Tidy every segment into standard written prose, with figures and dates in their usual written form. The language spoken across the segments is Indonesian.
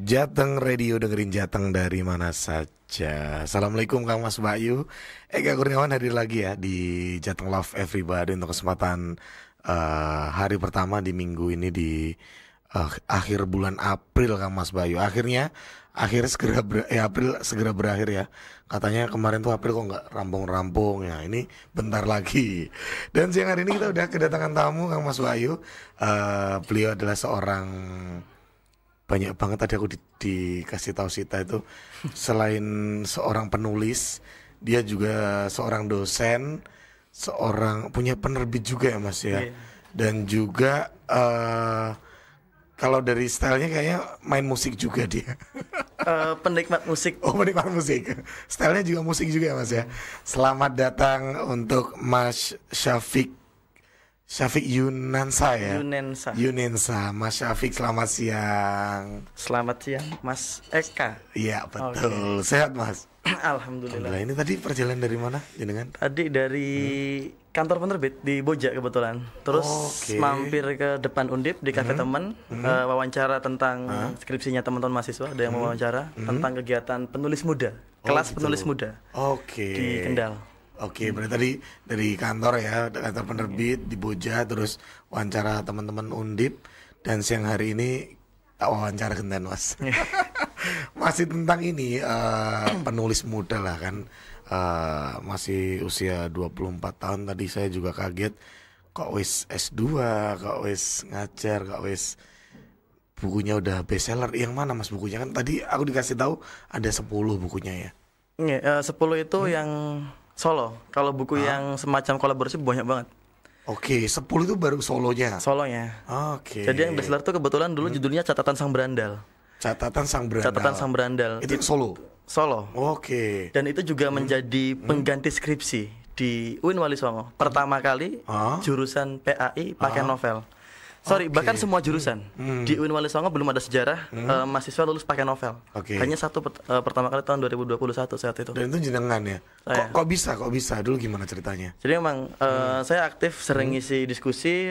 Jateng Radio, dengerin Jateng dari mana saja. Assalamualaikum Kang Mas Bayu. Ega Kurniawan hadir lagi ya di Jateng Love Everybody untuk kesempatan hari pertama di minggu ini di akhir bulan April Kang Mas Bayu. Akhirnya April segera berakhir ya. Katanya kemarin tuh April kok nggak rampung-rampung ya. Ini bentar lagi. Dan siang hari ini kita udah kedatangan tamu Kang Mas Bayu. Beliau adalah seorang, banyak banget tadi aku dikasih tahu Sita itu, selain seorang penulis, dia juga seorang dosen, seorang punya penerbit juga ya Mas ya. Yeah. Dan juga kalau dari stylenya kayaknya main musik juga dia. Penikmat musik. Oh, penikmat musik. Stylenya juga musik juga ya Mas ya. Selamat datang untuk Mas Syafiq Yunansa ya. Yunensa. Mas Syafiq, selamat siang. Selamat siang Mas Eka. Iya betul. Sehat Mas? Alhamdulillah. Ini tadi perjalanan dari mana jenengan? Tadi dari kantor penerbit di Boja kebetulan. Terus mampir ke depan Undip di kafe teman, wawancara tentang skripsinya teman-teman mahasiswa. Ada yang wawancara tentang kegiatan penulis muda, kelas gitu. penulis muda. Di Kendal. Berarti tadi dari kantor ya, kantor penerbit di Boja, terus wawancara teman-teman Undip, dan siang hari ini tak wawancara Genten Mas. Masih tentang ini penulis muda lah kan, masih usia 24 tahun. Tadi saya juga kaget kok wis S2, kok wis ngajar, kok wis bukunya udah bestseller. Yang mana Mas bukunya? Kan tadi aku dikasih tahu ada 10 bukunya ya. 10 itu yang solo. Kalau buku yang semacam kolaborasi banyak banget. 10 itu baru solonya. Jadi yang bestseller tuh kebetulan dulu judulnya Catatan Sang Berandal. Catatan Sang Berandal. Itu solo. Dan itu juga menjadi pengganti skripsi di UIN Wali Songo. Pertama kali jurusan PAI pakai novel. Bahkan semua jurusan di UIN Wali Songo belum ada sejarah mahasiswa lulus pakai novel. Hanya satu pertama kali tahun 2021 saat itu. Dan itu jenengan ya. Kok bisa? Dulu gimana ceritanya? Jadi memang saya aktif sering ngisi diskusi,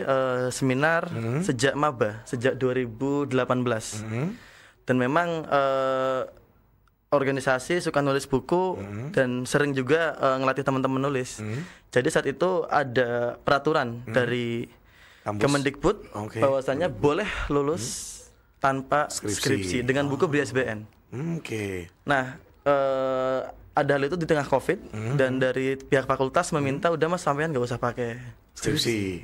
seminar sejak maba, sejak 2018. Dan memang organisasi suka nulis buku dan sering juga ngelatih teman-teman nulis. Jadi saat itu ada peraturan dari Kemendikbud bahwasanya boleh lulus tanpa skripsi dengan buku ber-ISBN. Nah, ada hal itu di tengah COVID dan dari pihak fakultas meminta udah Mas sampean nggak usah pakai skripsi,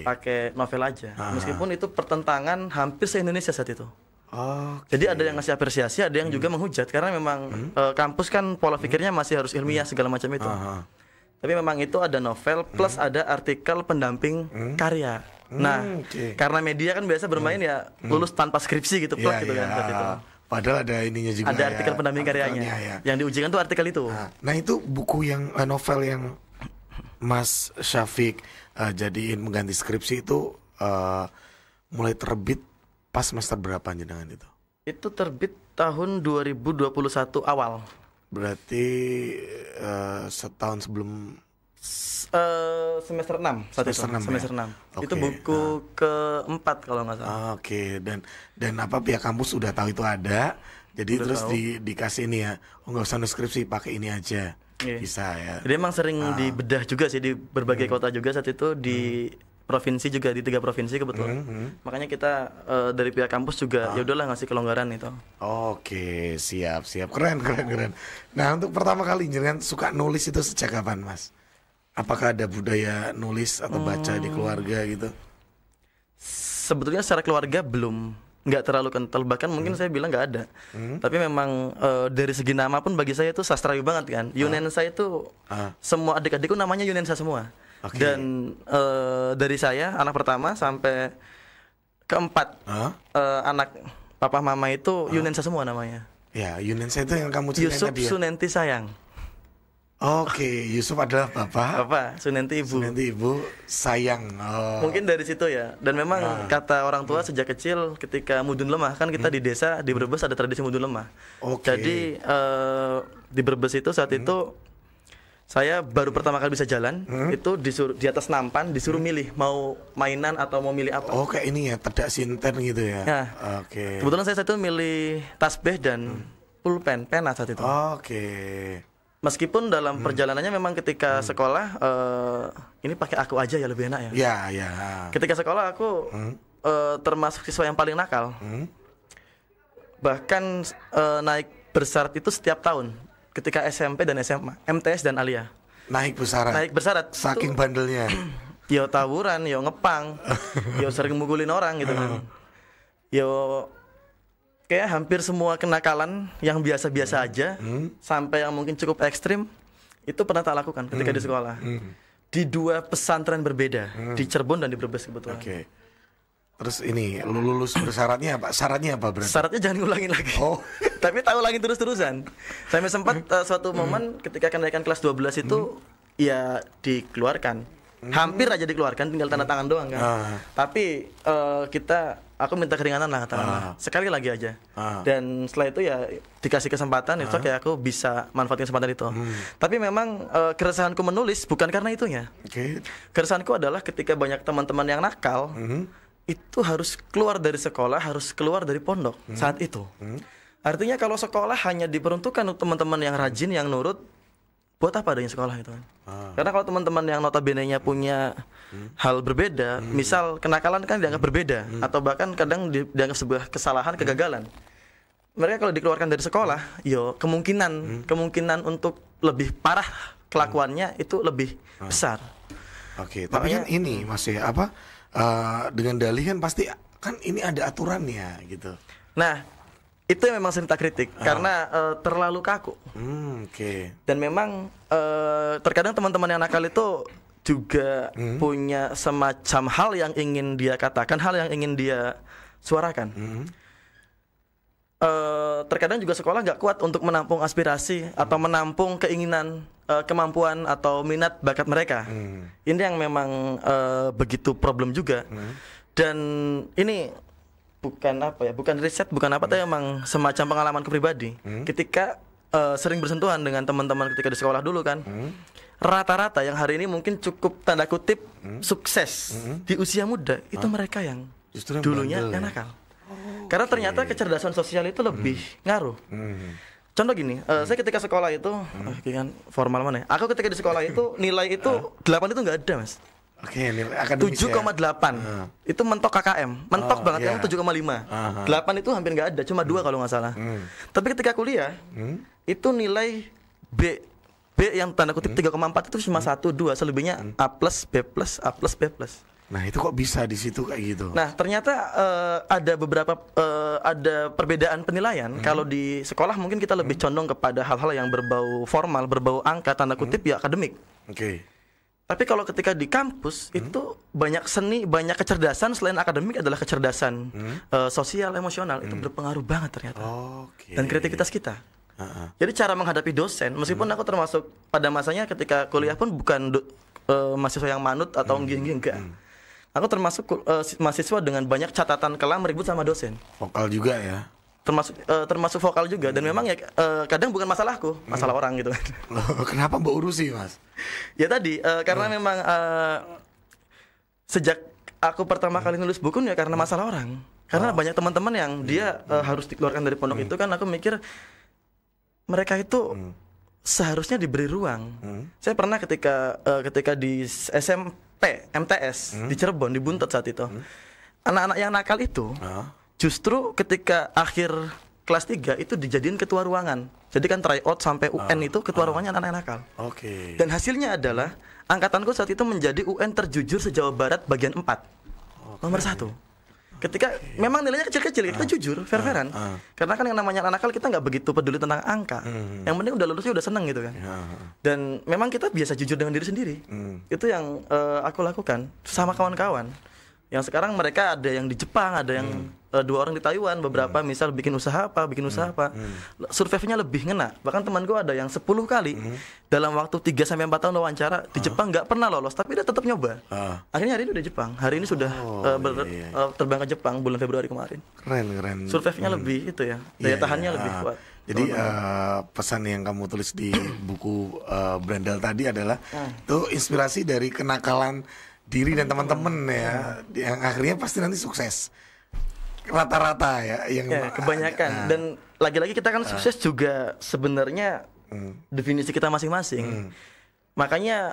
pakai novel aja. Meskipun itu pertentangan hampir se-Indonesia saat itu. Jadi ada yang ngasih apresiasi, ada yang juga menghujat karena memang kampus kan pola pikirnya masih harus ilmiah segala macam itu. Tapi memang itu ada novel plus ada artikel pendamping karya. Nah, karena media kan biasa bermain ya lulus tanpa skripsi gitu, gitu kan saat itu. Padahal ada ininya juga. Ada artikel pendamping karyanya. Yang diujikan tuh artikel itu. Nah itu buku yang novel yang Mas Syafiq jadiin mengganti skripsi itu mulai terbit pas semester berapa jenengan itu? Itu terbit tahun 2021 awal. Berarti setahun sebelum semester 6 saat itu. Semester 6. Itu buku keempat kalau nggak salah. Dan apa pihak kampus udah tahu itu ada. Jadi udah terus dikasih ini ya. Nggak usah skripsi, pakai ini aja. Bisa ya. Jadi emang sering dibedah juga sih di berbagai kota juga saat itu di provinsi juga, di 3 provinsi kebetulan. Makanya kita dari pihak kampus juga ya udahlah ngasih kelonggaran itu. Siap. Keren. Nah, untuk pertama kali jangan suka nulis itu sejak kapan, Mas? Apakah ada budaya nulis atau baca di keluarga gitu? Sebetulnya secara keluarga nggak terlalu kental, bahkan mungkin saya bilang nggak ada. Tapi memang dari segi nama pun bagi saya itu sastrawi banget kan. Yunensa itu semua adik-adikku namanya Yunensa semua. Dan dari saya anak pertama sampai keempat anak papa mama itu Yunensa semua namanya. Ya, Yunensa itu yang kamu ceritain Yusuf tadi ya? Sunenti sayang. Yusuf adalah bapak, Sunenti ibu sayang. Mungkin dari situ ya. Dan memang kata orang tua sejak kecil ketika mudun lemah kan kita di desa di Brebes ada tradisi mudun lemah. Jadi di Brebes itu saat itu Saya baru pertama kali bisa jalan, itu disuruh di atas nampan, disuruh milih mau mainan atau mau milih apa. Oh, kayak ini ya, tedak sinten gitu ya. Nah, Oke. kebetulan saya saat itu milih tasbih dan pulpen, pena saat itu. Oke. Meskipun dalam perjalanannya memang ketika sekolah ini pakai aku aja ya lebih enak ya. Ya, ya. Ketika sekolah aku termasuk siswa yang paling nakal. Bahkan naik bersyarat itu setiap tahun. Ketika SMP dan SMA, MTS dan Alia. Naik bersyarat. Naik bersyarat. Saking bandelnya. Yo tawuran, yo ngepang, yo sering mukulin orang gitu kan. Yo kayak hampir semua kenakalan yang biasa-biasa aja, sampai yang mungkin cukup ekstrim, itu pernah tak lakukan ketika di sekolah. Di 2 pesantren berbeda, di Cirebon dan di Brebes kebetulan. Oke. Terus ini lulus bersyaratnya apa? Syaratnya apa berarti? Syaratnya jangan ngulangin lagi. Oh. Tapi tak ulangin terus-terusan. Sampai sempat suatu momen ketika kenaikan kelas 12 itu ya dikeluarkan. Hampir aja dikeluarkan, tinggal tanda tangan doang kan. Tapi aku minta keringanan lah katakanlah. Sekali lagi aja. Dan setelah itu ya dikasih kesempatan itu kayak aku bisa manfaatin kesempatan itu. Tapi memang keresahanku menulis bukan karena itunya. Keresahanku adalah ketika banyak teman-teman yang nakal itu harus keluar dari sekolah, harus keluar dari pondok saat itu. Artinya kalau sekolah hanya diperuntukkan untuk teman-teman yang rajin, yang nurut, buat apa adanya sekolah itu kan? Karena kalau teman-teman yang notabene-nya punya hal berbeda, misal kenakalan kan dianggap berbeda, atau bahkan kadang dianggap sebuah kesalahan, kegagalan. Mereka kalau dikeluarkan dari sekolah, kemungkinan untuk lebih parah kelakuannya itu lebih besar. Oke, tapi kan ini masih apa? Dengan dalih kan pasti kan ini ada aturannya gitu. Nah, itu yang memang sering tak kritik karena terlalu kaku. Dan memang terkadang teman-teman yang nakal itu juga punya semacam hal yang ingin dia katakan, hal yang ingin dia suarakan. Terkadang juga sekolah nggak kuat untuk menampung aspirasi atau menampung keinginan, kemampuan atau minat bakat mereka. Ini yang memang begitu problem juga. Dan ini bukan riset, bukan apa, tapi emang semacam pengalamanku pribadi. Ketika sering bersentuhan dengan teman-teman ketika di sekolah dulu kan, rata-rata yang hari ini mungkin cukup tanda kutip sukses di usia muda itu mereka yang justru dulunya yang nakal. Karena ternyata kecerdasan sosial itu lebih ngaruh. Contoh gini, saya ketika sekolah itu, kan formal mana ya? Aku ketika di sekolah itu nilai itu 8 itu nggak ada mas. Oke, nilai akademis 7,8 itu mentok KKM, mentok banget kan 7,5. 8 itu hampir nggak ada, cuma 2 kalau nggak salah. Tapi ketika kuliah itu nilai B yang tanda kutip 3,4 itu cuma 1, 2, selebihnya A+, B+, A+, B+. Nah itu kok bisa di situ kayak gitu? Nah ternyata ada beberapa ada perbedaan penilaian. Kalau di sekolah mungkin kita lebih condong kepada hal-hal yang berbau formal, berbau angka, tanda kutip ya akademik. Tapi kalau ketika di kampus itu banyak seni, banyak kecerdasan selain akademik adalah kecerdasan sosial, emosional. Itu berpengaruh banget ternyata. Dan kreativitas kita. Jadi cara menghadapi dosen, meskipun aku termasuk pada masanya ketika kuliah pun bukan mahasiswa yang manut atau gini-gini, enggak. Aku termasuk mahasiswa dengan banyak catatan kelam, ribut sama dosen. Vokal juga ya? Termasuk vokal juga. Dan memang ya kadang bukan masalahku, masalah orang gitu. Loh, kenapa mbak urusi mas? Ya tadi karena memang sejak aku pertama kali nulis buku ya karena masalah orang. Karena banyak teman-teman yang dia harus dikeluarkan dari pondok itu kan aku mikir mereka itu seharusnya diberi ruang. Saya pernah ketika di SMP MTS di Cirebon, di Buntet saat itu, anak-anak yang nakal itu justru ketika akhir kelas 3 itu dijadiin ketua ruangan. Jadi kan tryout sampai UN itu ketua ruangannya anak-anak nakal. Dan hasilnya adalah angkatanku saat itu menjadi UN terjujur se-Jawa Barat bagian 4, nomor 1. Ketika memang nilainya kecil-kecil, kita jujur, fair-fairan. Karena kan yang namanya anak nakal kita nggak begitu peduli tentang angka. Yang penting udah lulusnya udah seneng gitu kan. Dan memang kita biasa jujur dengan diri sendiri. Itu yang aku lakukan sama kawan-kawan. Yang sekarang mereka ada yang di Jepang, ada yang 2 orang di Taiwan, beberapa misal bikin usaha apa. Surveinya lebih ngena. Bahkan teman gue ada yang 10 kali dalam waktu 3-4 tahun wawancara di Jepang nggak pernah lolos, tapi dia tetap nyoba. Akhirnya hari ini udah Jepang. Hari ini sudah terbang ke Jepang bulan Februari kemarin. Keren. Surveinya lebih itu ya, daya tahannya lebih kuat. Jadi pesan yang kamu tulis di buku Brandal tadi adalah itu inspirasi dari kenakalan diri dan teman-teman ya, yang akhirnya pasti nanti sukses. Rata-rata ya, yang kebanyakan. Dan lagi-lagi kita kan sukses juga sebenarnya definisi kita masing-masing. Makanya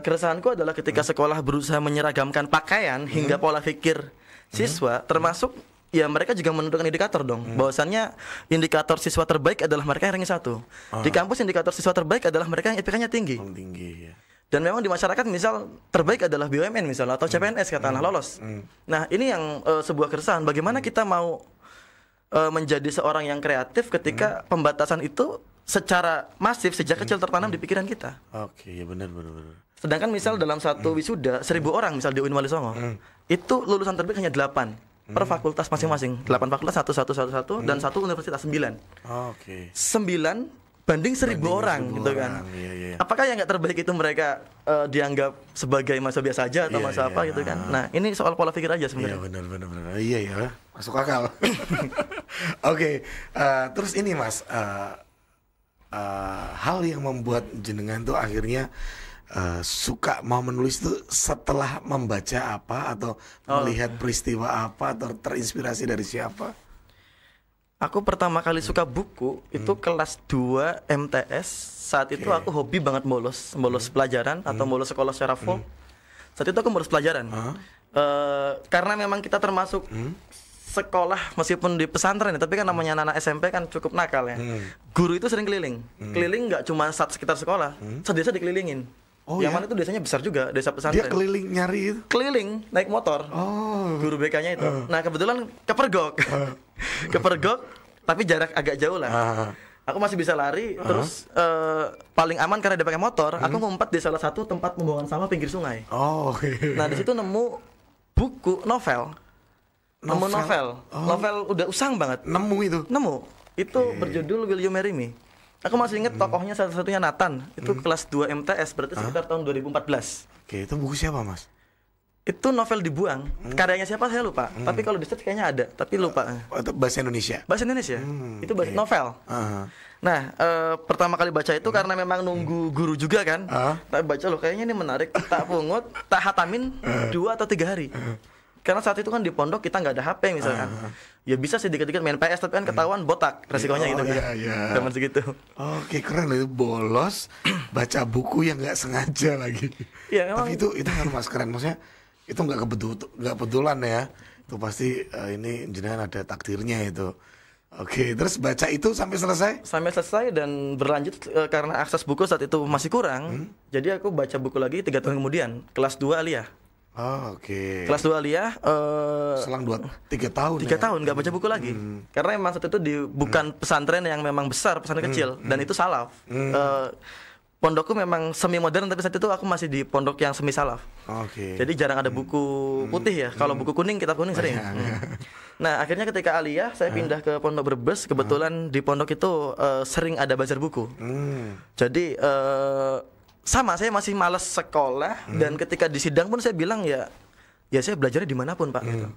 keresahanku adalah ketika sekolah berusaha menyeragamkan pakaian hingga pola pikir siswa, termasuk ya mereka juga menentukan indikator dong. Bahwasannya indikator siswa terbaik adalah mereka yang ranking 1. Di kampus indikator siswa terbaik adalah mereka yang IPK-nya tinggi. Tinggi ya. Dan memang di masyarakat misal terbaik adalah BUMN misalnya atau CPNS katakanlah lolos. Nah, ini yang sebuah keresahan. Bagaimana kita mau menjadi seorang yang kreatif ketika pembatasan itu secara masif sejak kecil tertanam di pikiran kita. Oke, ya benar. Sedangkan misal dalam satu wisuda 1.000 orang misal di UIN Wali Songo, itu lulusan terbaik hanya 8 per fakultas masing-masing. 8 fakultas satu dan satu universitas 9. Oke. 9 banding 1.000 orang gitu kan. Iya. Apakah yang nggak terbaik itu mereka dianggap sebagai mahasiswa biasa aja atau mahasiswa apa gitu kan? Nah, ini soal pola pikir aja sebenarnya. Iya benar. Iya ya, masuk akal. Oke, terus ini Mas, hal yang membuat jenengan tuh akhirnya suka mau menulis itu setelah membaca apa atau melihat peristiwa apa atau terinspirasi dari siapa? Aku pertama kali suka buku itu kelas 2 MTS. Saat itu aku hobi banget bolos pelajaran atau bolos sekolah secara full. Saat itu aku bolos pelajaran. Karena memang kita termasuk sekolah meskipun di pesantren ya, tapi kan namanya anak SMP kan cukup nakal ya. Guru itu sering keliling. Keliling nggak cuma sekitar sekolah, sedesa dikelilingin. Yang mana itu desanya besar juga, desa pesantren. Dia keliling nyari itu? Keliling, naik motor. Guru BK-nya itu. Nah kebetulan kepergok. Kepergok, tapi jarak agak jauh lah. Aku masih bisa lari, terus paling aman karena dia pakai motor. Aku ngumpet di salah satu tempat pembuangan sampah pinggir sungai. Nah di situ nemu buku novel. Novel udah usang banget. Nemu. Itu berjudul Will You Marry Me. Aku masih inget tokohnya satu-satunya Nathan. Itu kelas 2 MTS, berarti sekitar tahun 2014. Oke, itu buku siapa Mas? Itu novel dibuang. Karyanya siapa saya lupa. Tapi kalau di search kayaknya ada, tapi lupa. Itu bahasa Indonesia? Bahasa Indonesia. Itu bahasa novel. Nah, pertama kali baca itu karena memang nunggu guru juga kan. Tak baca loh, kayaknya ini menarik. Tak pungut, tak hatamin 2 atau 3 hari. Karena saat itu kan di pondok kita nggak ada HP misalkan. Ya bisa sih dikit-dikit main PS, tapi kan ketahuan botak resikonya gitu kan. Zaman segitu. Oke, keren itu, bolos baca buku yang nggak sengaja lagi. Iya, tapi itu kan Mas keren, maksudnya itu nggak kebetulan ya. Itu pasti ini jenengan ada takdirnya itu. Oke, terus baca itu sampai selesai? Sampai selesai dan berlanjut karena akses buku saat itu masih kurang. Jadi aku baca buku lagi 3 tahun kemudian, kelas 2 aliyah. Oke. Kelas 2 aliyah selang 3 tahun. 3 tahun nggak baca buku lagi. Karena emang saat itu bukan pesantren yang memang besar, pesantren kecil dan itu salaf. Pondokku memang semi modern, tapi saat itu aku masih di pondok yang semi salaf. Jadi jarang ada buku putih ya. Kalau buku kuning, kitab kuning sering. Nah, akhirnya ketika aliyah saya pindah ke Pondok Brebes. Kebetulan di pondok itu sering ada bazar buku. Jadi sama, saya masih malas sekolah dan ketika di sidang pun saya bilang ya saya belajarnya dimanapun Pak gitu.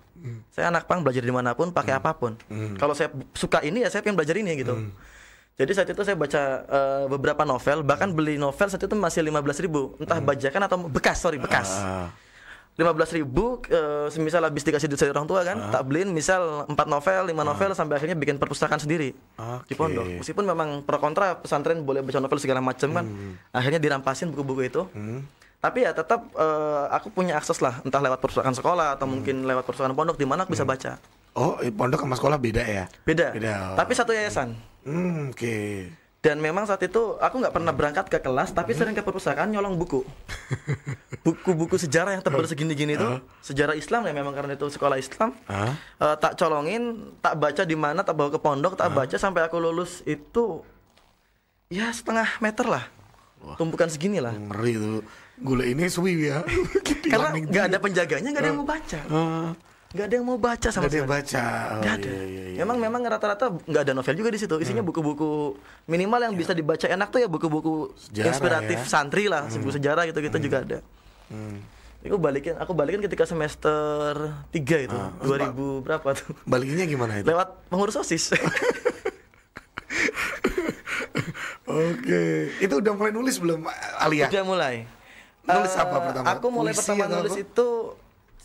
Saya anak pang, belajar dimanapun pakai apapun. Kalau saya suka ini ya saya pengen belajar ini gitu. Jadi saat itu saya baca beberapa novel, bahkan beli novel saat itu masih 15.000, entah bajakan atau bekas. 15.000, semisal habis dikasih duit dari orang tua kan, tak beliin misal 4 novel, 5 novel sampai akhirnya bikin perpustakaan sendiri di pondok. Meskipun memang pro kontra pesantren boleh baca novel segala macam kan, akhirnya dirampasin buku-buku itu. Tapi ya tetap aku punya akses lah, entah lewat perpustakaan sekolah atau mungkin lewat perpustakaan pondok di mana aku bisa baca. Pondok sama sekolah beda ya? Beda. Tapi satu yayasan. Dan memang saat itu aku nggak pernah berangkat ke kelas, tapi sering ke perpustakaan nyolong buku. Buku-buku sejarah yang tebal segini-gini itu, sejarah Islam ya memang karena itu sekolah Islam. Tak colongin, tak baca di mana, tak bawa ke pondok, tak baca sampai aku lulus itu ya setengah meter lah. Tumpukan segini lah. Ngeri itu. Gula ini suwi ya. Karena nggak ada penjaganya, nggak ada yang mau baca. Nggak ada yang mau baca sama sekali. Nggak ada. Iya. Memang rata-rata nggak ada novel juga di situ. Isinya buku-buku minimal yang bisa dibaca enak tuh ya buku-buku inspiratif santri lah, buku sejarah gitu-gitu juga ada. Aku balikin ketika semester 3 itu, 2000 berapa tuh? Balikinnya gimana itu? Lewat pengurus OSIS. Oke. Itu udah mulai nulis belum, Alia? Udah mulai. Nulis apa pertama? Aku mulai puisi pertama nulis itu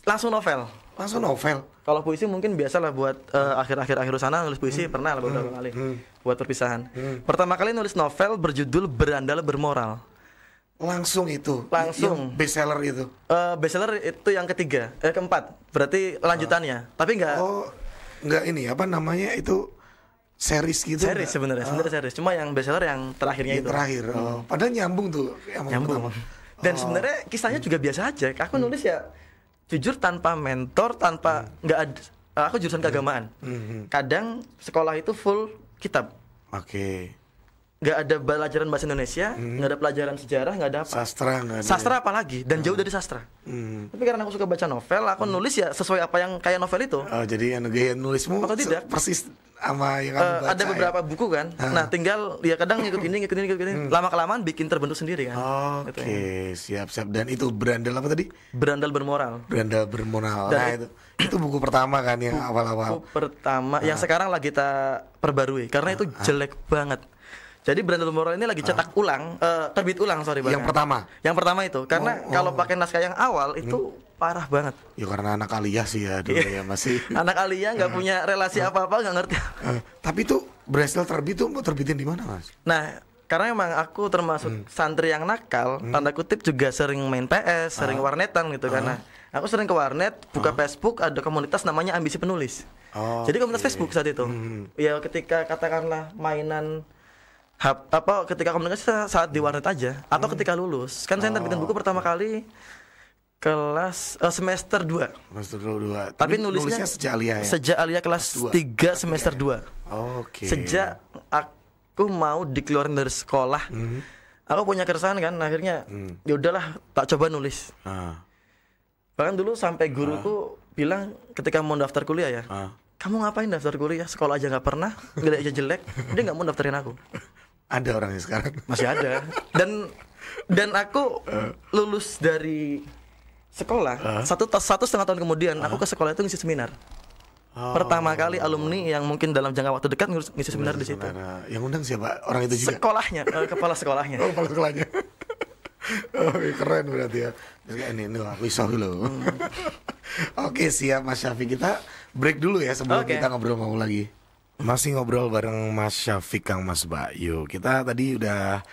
langsung novel. Langsung novel. Kalau puisi mungkin biasalah buat akhir sana nulis puisi pernah lah beberapa kali buat perpisahan. Pertama kali nulis novel berjudul Berandal Bermoral. Langsung itu. Langsung. Yang bestseller itu. Bestseller itu yang keempat. Berarti lanjutannya. Tapi enggak. Oh, enggak ini apa namanya itu series gitu. Series sebenarnya series. Cuma yang bestseller yang terakhirnya itu. Terakhir. Padahal nyambung tuh. Nyambung. Dan sebenarnya kisahnya juga biasa aja. Aku nulis ya jujur tanpa mentor, tanpa nggak ada. Aku jurusan keagamaan. Kadang sekolah itu full kitab. Oke. Nggak ada pelajaran bahasa Indonesia, nggak ada pelajaran sejarah, nggak ada apa. Sastra nggak ada. Sastra apalagi dan jauh dari sastra. Tapi karena aku suka baca novel, aku nulis ya sesuai apa yang kayak novel itu. Oh, jadi gaya nulismu atau tidak persis sama yang kamu baca. Ada beberapa buku kan. Nah, tinggal ya kadang ngikut ini. Lama kelamaan bikin terbentuk sendiri kan. Oke, siap. Dan itu Berandal apa tadi? Berandal Bermoral. Berandal Bermoral. Nah, itu buku pertama kan yang awal-awal. Buku pertama yang sekarang lagi kita perbarui karena itu jelek banget. Jadi Berandal Bermoral ini lagi cetak ulang, terbit ulang Bang. Yang pertama? Yang pertama itu, karena kalau pakai naskah yang awal itu parah banget. Ya karena anak Aliyah sih ya dulu ya masih. Anak Aliyah nggak punya relasi apa-apa, nggak ngerti. Tapi tuh berhasil terbit tuh mau terbitin di mana, Mas? Nah, karena emang aku termasuk santri yang nakal, tanda kutip juga sering main PS, sering warnetan gitu karena aku sering ke warnet, buka Facebook, ada komunitas namanya Ambisi Penulis. Jadi komunitas Facebook saat itu. Ya ketika katakanlah mainan ketika komunikasi saat di warnet aja atau ketika lulus. Kan saya terbitin buku pertama kali kelas semester 2. Semester 2. Tapi nulisnya sejak Alia ya? Sejak Alia kelas 3 semester 2. Oke. Sejak aku mau dikeluarin dari sekolah. Aku punya keresahan kan, akhirnya ya udahlah tak coba nulis. Bahkan dulu sampai guruku bilang ketika mau daftar kuliah ya, kamu ngapain daftar kuliah? Sekolah aja nggak pernah, nilai aja jelek, dia nggak mau daftarin aku. Ada orangnya sekarang. Masih ada. Dan aku lulus dari sekolah 1,5 tahun kemudian aku ke sekolah itu ngisi seminar. Pertama kali alumni yang mungkin dalam jangka waktu dekat ngisi seminar di situ. Yang undang siapa? Orang itu juga. Sekolahnya, kepala sekolahnya. Kepala sekolahnya. Keren berarti ya. Ini aku iso dulu. Oke, siap Mas Syafiq. Kita break dulu ya sebelum kita ngobrol lagi. Masih ngobrol bareng Mas Syafiq, Kang Mas Bayu. Kita tadi udah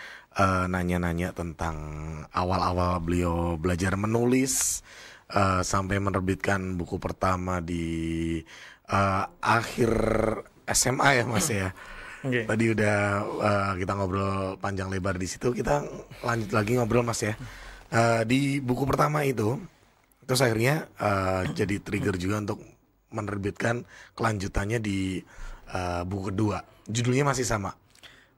nanya-nanya tentang awal-awal beliau belajar menulis sampai menerbitkan buku pertama di akhir SMA ya Mas ya. Tadi udah kita ngobrol panjang lebar di situ. Kita lanjut lagi ngobrol Mas ya. Di buku pertama itu terus akhirnya jadi trigger juga untuk menerbitkan kelanjutannya di buku kedua. Judulnya masih sama.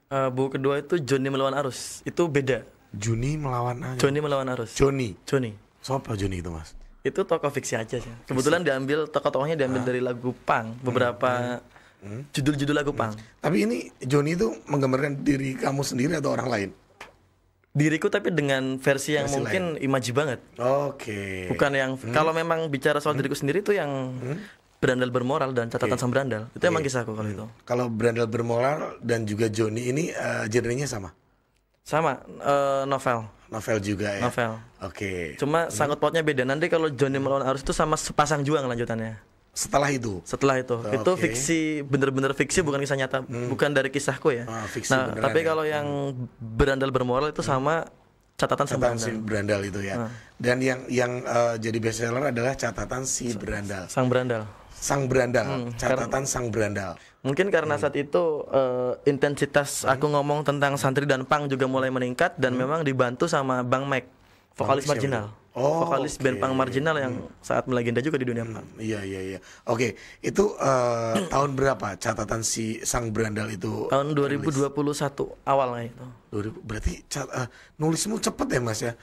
Buku kedua itu Joni Melawan Arus. Itu beda. Joni Melawan Arus. Joni Melawan Arus. Joni. Siapa Joni itu Mas? Itu tokoh fiksi aja sih. Kebetulan diambil tokoh-tokohnya diambil dari lagu punk. Beberapa judul-judul lagu punk. Tapi ini Joni itu menggambarkan diri kamu sendiri atau orang lain? Diriku tapi dengan versi yang mungkin imaji banget. Oke. Bukan yang kalau memang bicara soal diriku sendiri itu yang Berandal Bermoral dan Catatan Sang Berandal. Itu emang kisahku kalau itu. Kalau Berandal Bermoral dan juga Joni ini genrenya sama? Sama, novel. Novel juga ya? Novel. Oke. Cuma sangkut pautnya beda. Nanti kalau Joni Melawan Arus itu sama Sepasang Juang lanjutannya. Setelah itu? Itu fiksi, bener-bener fiksi, bukan kisah nyata. Bukan dari kisahku ya. Nah, tapi kalau yang Berandal Bermoral itu sama Catatan Sang Berandal itu ya. Dan yang jadi bestseller adalah Catatan si Berandal. Sang Berandal. Catatan Sang Berandal. Mungkin karena saat itu intensitas aku ngomong tentang santri dan punk juga mulai meningkat dan memang dibantu sama Bang Mike, vokalis marginal. Vokalis band punk marginal yang saat melegenda juga di dunia punk. Iya. Oke, itu tahun berapa Catatan si Sang Berandal itu? Tahun 2021 awalnya itu. Berarti nulismu cepet ya Mas ya?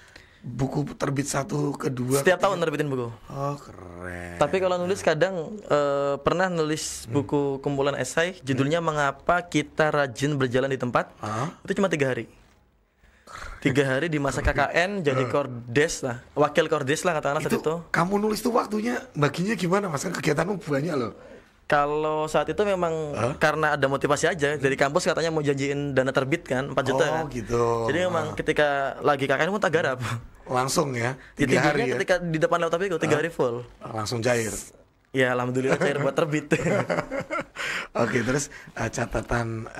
Buku terbit 1, kedua. Setiap tahun nerbitin buku. Oh keren. Tapi kalau nulis kadang pernah nulis buku kumpulan esai, judulnya Mengapa Kita Rajin Berjalan di Tempat. Itu cuma 3 hari. 3 hari di masa KKN jadi kordes lah, wakil kordes lah katakanlah saat itu. Kamu nulis tuh waktunya baginya gimana Mas? Kan kegiatanmu banyak loh. Kalau saat itu memang karena ada motivasi aja dari kampus, katanya mau janjiin dana terbit kan 4 juta kan. Gitu. Jadi memang ketika lagi KKN pun tak garap. Langsung ya 3 hari ya. Ketika di depan laptop itu 3 hari full. Langsung cair. Ya alhamdulillah cair buat terbit. Oke, terus catatan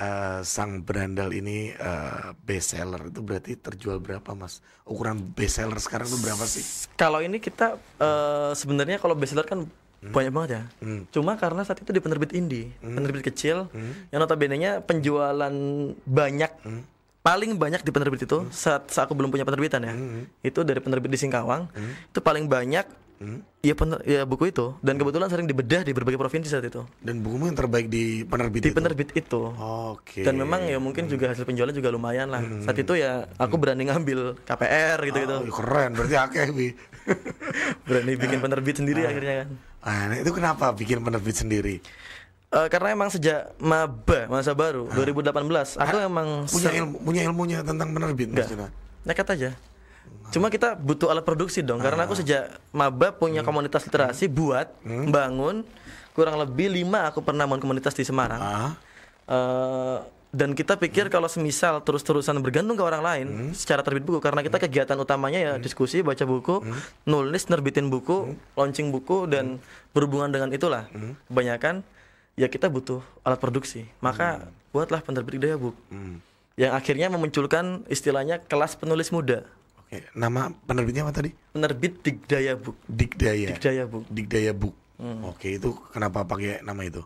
sang berandal ini best seller itu berarti terjual berapa, Mas? Ukuran best seller sekarang itu berapa sih? Kalau ini kita sebenarnya kalau best seller kan banyak banget ya. Cuma karena saat itu di penerbit indie, penerbit kecil, yang notabene-nya penjualan banyak, paling banyak di penerbit itu saat aku belum punya penerbitan ya. Itu dari penerbit di Singkawang, itu paling banyak. Ya buku itu, dan kebetulan sering dibedah di berbagai provinsi saat itu. Dan bukumu yang terbaik di penerbit itu? Di penerbit itu. Oke. Dan memang ya mungkin juga hasil penjualan juga lumayan lah. Saat itu ya aku berani ngambil KPR gitu-gitu. Keren, berarti akeh wi. Berani bikin penerbit sendiri akhirnya kan. Nah, itu kenapa bikin penerbit sendiri? Karena emang sejak masa baru 2018 aku emang punya ilmunya tentang penerbit. Enggak, nekat aja. Cuma kita butuh alat produksi dong, karena aku sejak maba punya komunitas literasi buat bangun kurang lebih 5 aku pernah bangun komunitas di Semarang. Dan kita pikir kalau semisal terus-terusan bergantung ke orang lain secara terbit buku, karena kita kegiatan utamanya ya diskusi, baca buku, nulis, nerbitin buku, launching buku, dan berhubungan dengan itulah kebanyakan ya kita butuh alat produksi. Maka buatlah penerbit Digdaya Book yang akhirnya memunculkan istilahnya kelas penulis muda. Oke, nama penerbitnya apa tadi? Penerbit Digdaya Book. Digdaya Book. Oke, itu kenapa pakai nama itu?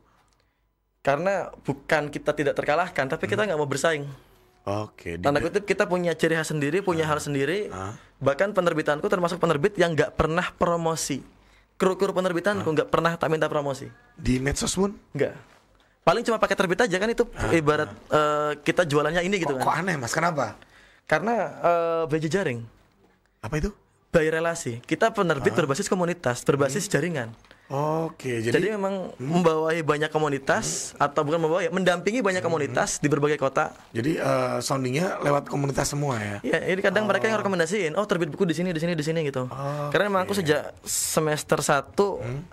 Karena bukan kita tidak terkalahkan, tapi kita nggak mau bersaing. Oke. Tanda kutip kita punya ciri khas sendiri, punya hal sendiri. Bahkan penerbitanku termasuk penerbit yang nggak pernah promosi. Kru-kru penerbitanku nggak pernah tak minta promosi. Di medsos pun? Nggak. Paling cuma pakai terbit aja kan, itu ibarat kita jualannya ini gitu kan. Kok aneh, Mas? Kenapa? Karena by jejaring. Apa itu? By relasi. Kita penerbit berbasis komunitas, berbasis jaringan. Oke, jadi memang membawahi banyak komunitas, atau bukan membawahi, mendampingi banyak komunitas di berbagai kota. Jadi soundingnya lewat komunitas semua ya? Iya, jadi kadang mereka yang rekomendasiin, terbit buku di sini gitu. Karena memang aku sejak semester 1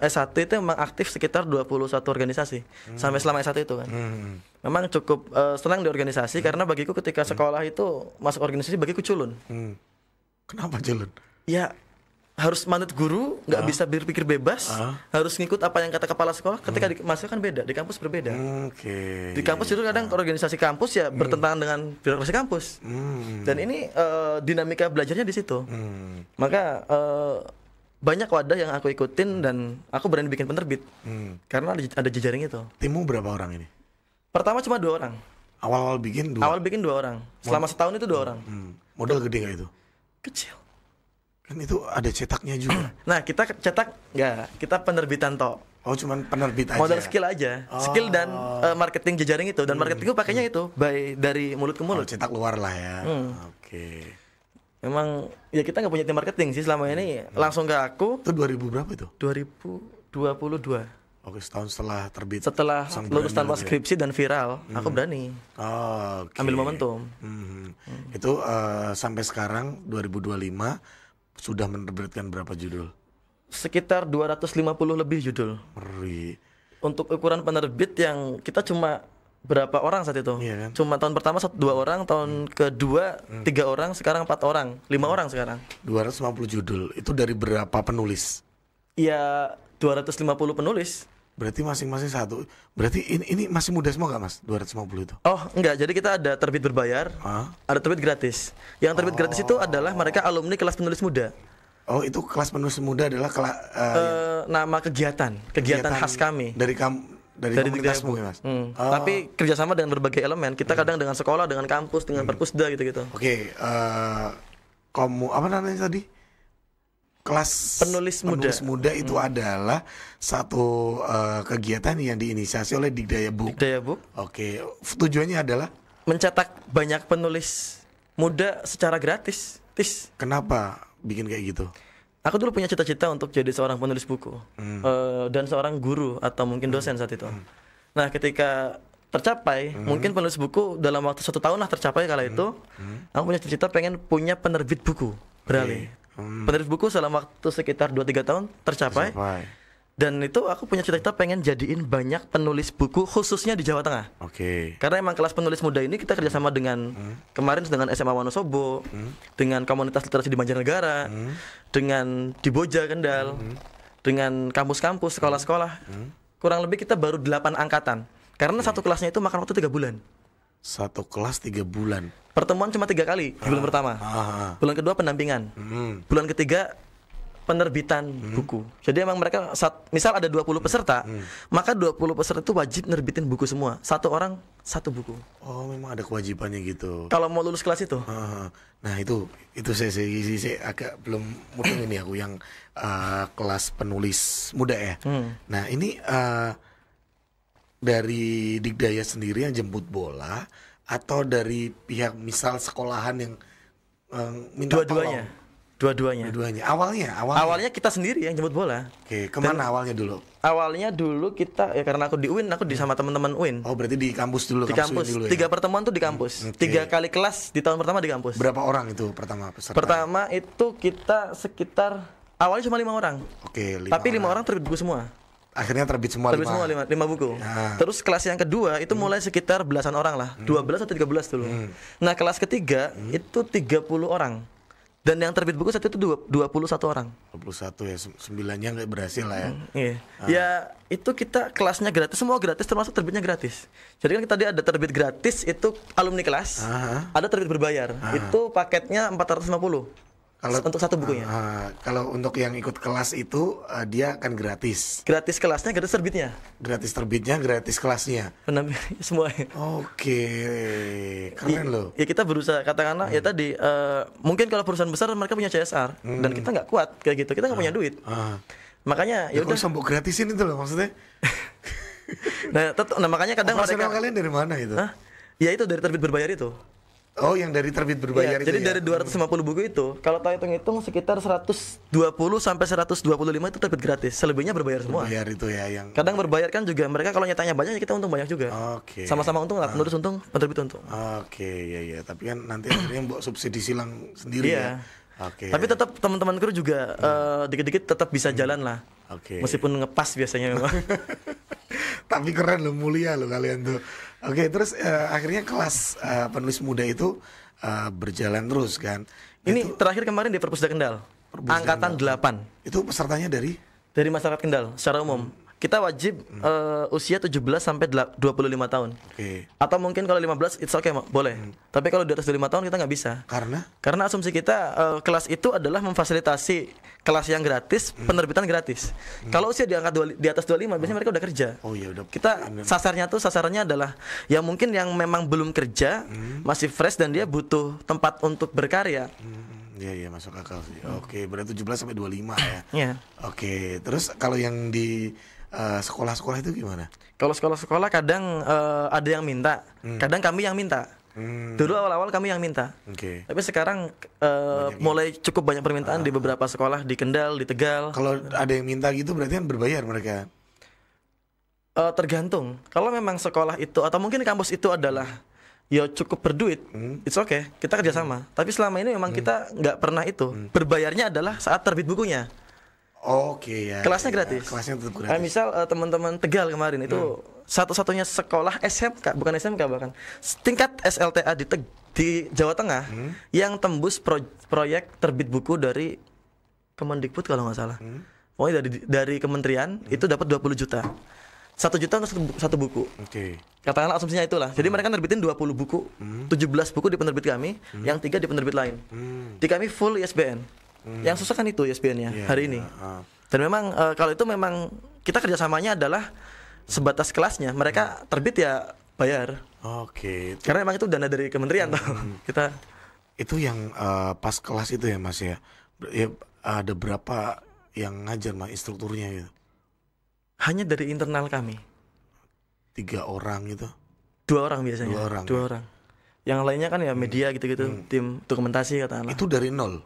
S1 itu memang aktif sekitar 21 organisasi sampai selama S1 itu kan. Memang cukup senang di organisasi, karena bagiku ketika sekolah itu masuk organisasi bagiku culun. Kenapa culun? Ya harus manut guru, nggak bisa berpikir bebas, harus ngikut apa yang kata kepala sekolah. Ketika di mahasiswa kan beda, di kampus berbeda. Di kampus itu kadang organisasi kampus ya bertentangan dengan birokrasi kampus. Dan ini dinamika belajarnya di situ. Maka banyak wadah yang aku ikutin, dan aku berani bikin penerbit karena ada jejaring itu. Timmu berapa orang ini? Pertama cuma 2 orang. Awal-awal bikin 2? Awal bikin 2 orang. Selama setahun itu 2 orang. Modal gede gak itu? Kecil. Kan itu ada cetaknya juga. Nah, kita cetak nggak, kita penerbitan toh. Oh, cuman penerbit aja. Modal skill aja. Skill dan marketing jejaring itu, dan marketing itu pakainya itu dari mulut ke mulut. Cetak luar lah ya. Oke. Memang ya kita nggak punya tim marketing sih selama ini, langsung ke aku. Itu 2000 berapa itu? 2022. Oke, setahun setelah terbit. Setelah lulus tanpa skripsi dan viral, aku berani ambil momentum. Itu sampai sekarang 2025 sudah menerbitkan berapa judul? Sekitar 250 lebih judul. Untuk ukuran penerbit yang kita cuma berapa orang saat itu? Iya kan? Cuma tahun pertama 2 orang, tahun kedua 3 orang, sekarang 4 orang, 5 orang sekarang. 250 judul. Itu dari berapa penulis? Ya 250 penulis. Berarti masing-masing satu. Berarti ini masih muda semua gak, Mas? 250 itu? Oh enggak, jadi kita ada terbit berbayar, ada terbit gratis. Yang terbit gratis itu adalah mereka alumni kelas penulis muda. Oh, itu kelas penulis muda adalah nama kegiatan khas kami. Dari komunitasmu ya, Mas? Tapi kerjasama dengan berbagai elemen. Kita kadang dengan sekolah, dengan kampus, dengan perpusda gitu-gitu. Oke, apa namanya tadi? Kelas penulis muda itu adalah satu kegiatan yang diinisiasi oleh Digdaya Book. Oke, tujuannya adalah mencetak banyak penulis muda secara gratis. Kenapa bikin kayak gitu? Aku dulu punya cita-cita untuk jadi seorang penulis buku dan seorang guru atau mungkin dosen saat itu. Nah, ketika tercapai, mungkin penulis buku dalam waktu 1 tahun lah tercapai kala itu. Aku punya cita-cita pengen punya penerbit buku beralih. Penerbit buku dalam waktu sekitar 2-3 tahun tercapai. Dan itu aku punya cita-cita pengen jadiin banyak penulis buku khususnya di Jawa Tengah. Karena emang kelas penulis muda ini kita kerjasama dengan kemarin dengan SMA Wonosobo, dengan komunitas literasi di Banjarnegara, dengan di Boja Kendal, dengan kampus-kampus, sekolah-sekolah. Kurang lebih kita baru 8 angkatan. Karena satu kelasnya itu makan waktu 3 bulan. Satu kelas 3 bulan. Pertemuan cuma 3 kali di bulan pertama. Bulan kedua pendampingan. Bulan ketiga penerbitan buku. Jadi emang mereka misal ada 20 peserta, maka 20 peserta itu wajib nerbitin buku semua. Satu orang satu buku. Oh, memang ada kewajibannya gitu. Kalau mau lulus kelas itu. Nah, itu saya agak belum mudeng ini aku yang kelas penulis muda ya. Nah, ini dari Digdaya sendiri yang jemput bola atau dari pihak misal sekolahan yang minta tolong? Dua-duanya. Awalnya kita sendiri yang jemput bola. Kemana awalnya dulu? Awalnya dulu kita karena aku di UIN, aku sama teman-teman UIN. Oh, berarti di kampus dulu. Di kampus. Dulu, 3 pertemuan tuh di kampus. 3 kali kelas di tahun pertama di kampus. Berapa orang itu pertama peserta? Pertama itu kita sekitar awalnya cuma 5 orang. Tapi 5 orang terbit buku semua. Akhirnya terbit semua 5 buku. Terus kelas yang kedua itu mulai sekitar belasan orang lah, 12 atau 13 dulu. Nah, kelas ketiga itu 30 orang. Dan yang terbit buku saat itu 21 orang. 21 ya, 9-nya nggak berhasil lah ya. Ya itu kita kelasnya gratis, semua gratis termasuk terbitnya gratis. Jadi kan tadi ada terbit gratis itu alumni kelas, ada terbit berbayar. Itu paketnya 450. Kalau untuk satu bukunya. Kalau untuk yang ikut kelas itu dia akan gratis. Gratis kelasnya, gratis terbitnya. Gratis terbitnya, gratis kelasnya. Semua. Keren loh. Ya kita berusaha katakanlah ya tadi mungkin kalau perusahaan besar mereka punya CSR dan kita nggak kuat kayak gitu. Kita nggak punya duit. Makanya ya udah sambung gratisin itu loh maksudnya. Nah, makanya kadang mereka kalian dari mana itu? Ya itu dari terbit berbayar itu. Oh, yang dari terbit berbayar itu. Jadi dari 250 buku itu, kalau tak hitung-hitung sekitar 120 sampai 125 itu terbit gratis. Selebihnya berbayar semua. Berbayar itu ya yang. Kadang berbayar kan juga mereka kalau nyatanya banyak ya kita untung banyak juga. Sama-sama untung lah, penulis untung, penerbit untung. Iya. Tapi kan nanti akhirnya mbok subsidi silang sendiri ya. Tapi tetap teman-teman kru juga dikit-dikit tetap bisa jalan lah. Meskipun ngepas biasanya memang. Tapi keren loh, mulia loh kalian tuh. Terus akhirnya kelas penulis muda itu berjalan terus kan. Ini terakhir kemarin di Perpusda Kendal. Angkatan 8. Itu pesertanya dari masyarakat Kendal secara umum. Kita wajib usia 17 sampai 25 tahun. Atau mungkin kalau 15 it's okay, boleh. Tapi kalau di atas 25 tahun kita nggak bisa. Karena asumsi kita kelas itu adalah memfasilitasi kelas yang gratis, penerbitan gratis. Kalau usia di atas 25 biasanya mereka udah kerja. Kita sasarannya adalah yang mungkin yang memang belum kerja, masih fresh dan dia butuh tempat untuk berkarya. Iya masuk akal sih. Berarti 17 sampai 25 ya. Terus kalau yang di sekolah-sekolah itu gimana? Kalau sekolah-sekolah kadang ada yang minta, kadang kami yang minta. Dulu awal-awal kami yang minta. Tapi sekarang mulai cukup banyak permintaan di beberapa sekolah di Kendal, di Tegal. Kalau ada yang minta gitu berarti kan berbayar mereka. Tergantung. Kalau memang sekolah itu atau mungkin kampus itu adalah ya cukup berduit, it's okay, kita kerjasama. Tapi selama ini memang kita nggak pernah itu. Berbayarnya adalah saat terbit bukunya. Kelasnya gratis. Kelasnya tetap gratis. Misal teman-teman Tegal kemarin itu satu-satunya sekolah SMK, bukan SMK bahkan tingkat SLTA di Jawa Tengah yang tembus proyek terbit buku dari Kemendikbud kalau nggak salah. Pokoknya dari kementerian itu dapat 20 juta. 1 juta untuk satu buku. Katakanlah asumsinya itulah. Jadi mereka nerbitin 20 buku, 17 buku di penerbit kami, yang 3 di penerbit lain. Di kami full ISBN. Yang susah kan itu ISBN-nya hari ini. Dan memang kalau itu memang kita kerjasamanya adalah sebatas kelasnya. Mereka terbit ya bayar. Karena memang itu dana dari kementerian kita. Itu yang pas kelas itu ya Mas ya. Ada berapa yang ngajar Mas instrukturnya gitu? Hanya dari internal kami. 3 orang gitu. 2 orang biasanya. 2 orang. Yang lainnya kan ya media gitu-gitu, tim dokumentasi katakanlah. Itu dari nol.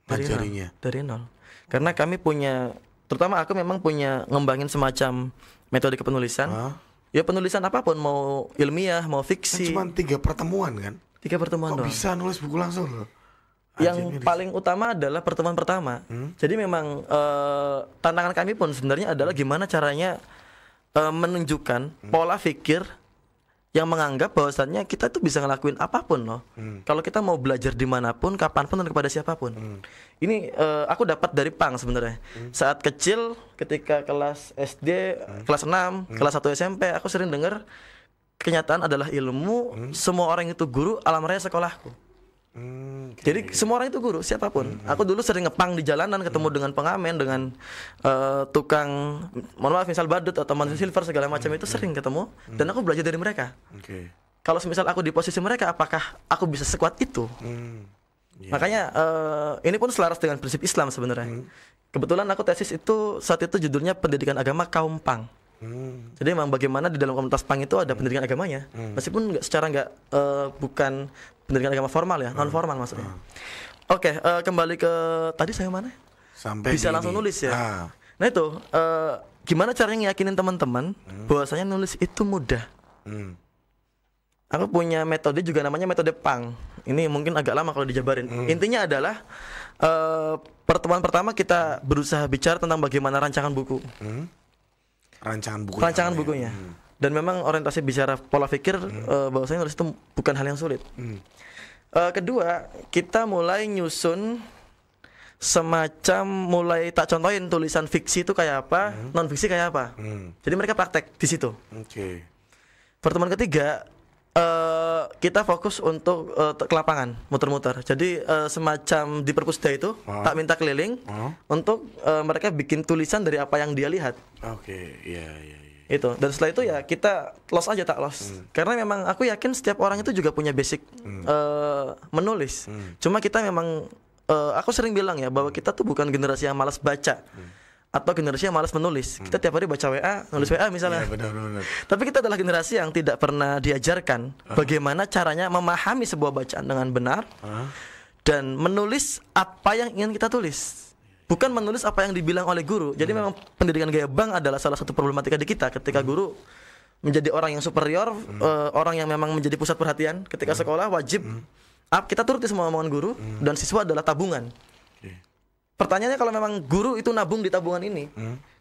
Dari nol. Karena kami punya, terutama aku memang punya ngembangin semacam metode kepenulisan. Ya penulisan apapun, mau ilmiah, mau fiksi. Kan cuma 3 pertemuan kan? 3 pertemuan doang. Bisa nulis buku langsung loh. Yang paling utama adalah pertemuan pertama. Jadi memang tantangan kami pun sebenarnya adalah gimana caranya menunjukkan pola pikir yang menganggap bahwasannya kita tuh bisa ngelakuin apapun loh. Kalau kita mau belajar dimanapun, kapanpun dan kepada siapapun. Ini aku dapat dari Pang sebenarnya. Saat kecil, ketika kelas SD, kelas 6, kelas 1 SMP, aku sering dengar kenyataan adalah ilmu. Semua orang itu guru, alam raya sekolahku. Jadi semua orang itu guru, siapapun. Aku dulu sering ngepang di jalanan, ketemu dengan pengamen, dengan tukang, mohon maaf, misal badut atau manusia silver segala macam itu sering ketemu, dan aku belajar dari mereka. Kalau semisal aku di posisi mereka, apakah aku bisa sekuat itu? Makanya ini pun selaras dengan prinsip Islam sebenarnya. Kebetulan aku tesis itu saat itu judulnya Pendidikan Agama Kaum Pang. Jadi memang bagaimana di dalam komunitas Pang itu ada pendidikan agamanya, meskipun bukan pendidikan agama formal ya, non formal maksudnya. Oke, kembali ke tadi saya mana? Sampai bisa langsung nulis ya. Nah itu gimana caranya ngeyakinin teman-teman bahwasanya nulis itu mudah. Aku punya metode juga namanya metode Pang. Ini mungkin agak lama kalau dijabarin. Intinya adalah pertemuan pertama kita berusaha bicara tentang bagaimana rancangan buku. Rancangan bukunya. Dan memang orientasi bicara pola pikir bahwasanya nulis itu bukan hal yang sulit. Kedua, kita mulai nyusun semacam mulai tak contohin tulisan fiksi itu kayak apa, non fiksi kayak apa. Jadi mereka praktek di situ. Pertemuan ketiga, kita fokus untuk ke lapangan, muter-muter. Jadi semacam di perpusda itu tak minta keliling untuk mereka bikin tulisan dari apa yang dia lihat. Itu. Dan setelah itu ya kita los aja, tak los. Karena memang aku yakin setiap orang itu juga punya basic menulis. Cuma kita memang aku sering bilang ya bahwa kita tuh bukan generasi yang malas baca atau generasi yang malas menulis. Kita tiap hari baca WA, nulis WA misalnya. Benar. Tapi kita adalah generasi yang tidak pernah diajarkan bagaimana caranya memahami sebuah bacaan dengan benar dan menulis apa yang ingin kita tulis. Bukan menulis apa yang dibilang oleh guru. Jadi memang pendidikan gaya Bang adalah salah satu problematika di kita. Ketika guru menjadi orang yang superior, orang yang memang menjadi pusat perhatian. Ketika sekolah wajib kita turuti semua omongan guru, dan siswa adalah tabungan. Pertanyaannya kalau memang guru itu nabung di tabungan ini,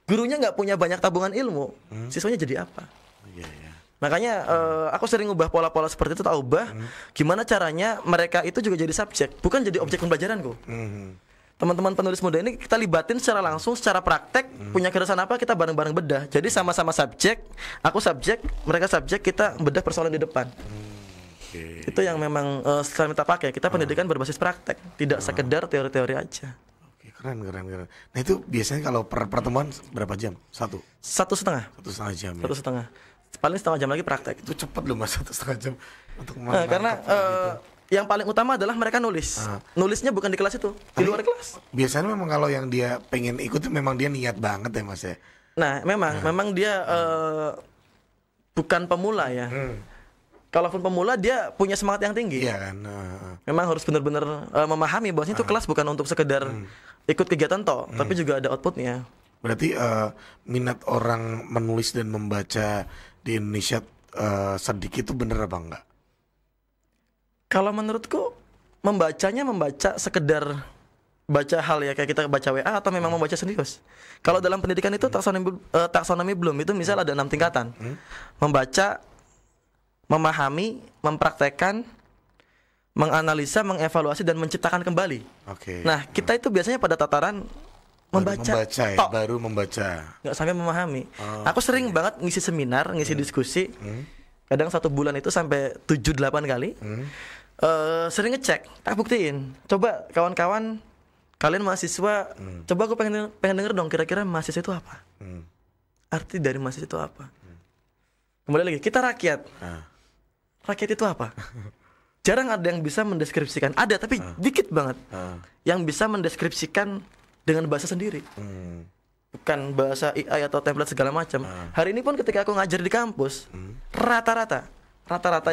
gurunya nggak punya banyak tabungan ilmu, siswanya jadi apa? Makanya aku sering ubah pola-pola seperti itu, tak ubah. Gimana caranya mereka itu juga jadi subjek, bukan jadi objek pembelajaranku. Teman-teman penulis muda ini kita libatin secara langsung, secara praktek, punya keresahan apa kita bareng-bareng bedah. Jadi sama-sama subjek, aku subjek, mereka subjek, kita bedah persoalan di depan. Itu yang memang setelah kita pakai. Kita pendidikan berbasis praktek, tidak sekedar teori-teori aja. Keren. Nah itu biasanya kalau pertemuan berapa jam? 1,5 jam. 1,5. Paling setengah jam lagi praktek. Itu cepat loh Mas, 1,5 jam untuk karena yang paling utama adalah mereka nulis. Nulisnya bukan di kelas itu, di luar kelas. Biasanya memang kalau yang dia pengen ikut itu memang dia niat banget ya Mas ya. Nah memang dia bukan pemula ya. Kalaupun pemula dia punya semangat yang tinggi. Iya kan. Memang harus benar-benar memahami bahwa itu kelas bukan untuk sekedar ikut kegiatan toh, tapi juga ada outputnya. Berarti minat orang menulis dan membaca di Indonesia sedikit itu bener apa enggak? Kalau menurutku membaca sekedar baca hal ya kayak kita baca WA atau memang membaca serius. Kalau dalam pendidikan itu taksonomi belum, itu misal ada 6 tingkatan. Membaca, memahami, mempraktekkan, menganalisa, mengevaluasi dan menciptakan kembali. Nah, kita itu biasanya pada tataran baru membaca. Nggak sampai memahami. Aku sering banget ngisi seminar, ngisi diskusi. Kadang 1 bulan itu sampai 7-8 kali. Sering ngecek, tak buktiin. Coba kawan-kawan, kalian mahasiswa, coba aku pengen denger dong kira-kira mahasiswa itu apa? Arti dari mahasiswa itu apa? Kembali lagi, kita rakyat. Rakyat itu apa? Jarang ada yang bisa mendeskripsikan. Ada tapi dikit banget yang bisa mendeskripsikan dengan bahasa sendiri. Bukan bahasa AI atau template segala macam. Hari ini pun ketika aku ngajar di kampus, rata-rata